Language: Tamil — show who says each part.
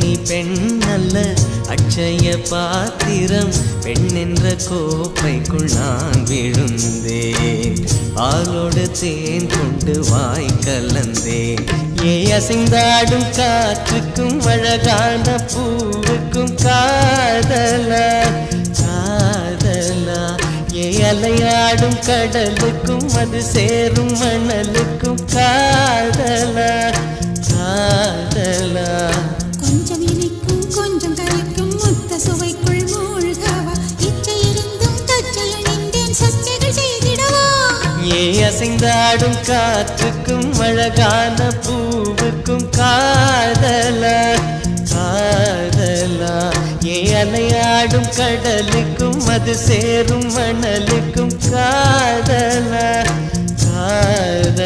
Speaker 1: நீ பெண் அல்ல அட்சய பாத்திரம், பெண் என்ற கோப்பைக்குள் நான் விழுந்தேன். பாலோடு தேன் கொண்டு வாய் கலந்தேன். அசைந்தாடும் காற்றுக்கும் அழகான பூவுக்கும் காதலா காதலா, அலையாடும் கடலுக்கும் அது சேரும் மணலுக்கும் காதலா காதலா.
Speaker 2: கொஞ்சம் இனிக்கும் கொஞ்சம் கரைக்கும் முத்த சுவைக்குள் மூழ்கவா, இச்சை இருந்தும் தச்சையணிந்தேன் சச்சைகள் செய்திடவா.
Speaker 1: அசைந்தாடும் காற்றுக்கும் அழகான பூவுக்கும் காதலா காதலா, அலையாடும் கடலுக்கும் அது சேரும் மணலுக்கும் காதலா காதலா.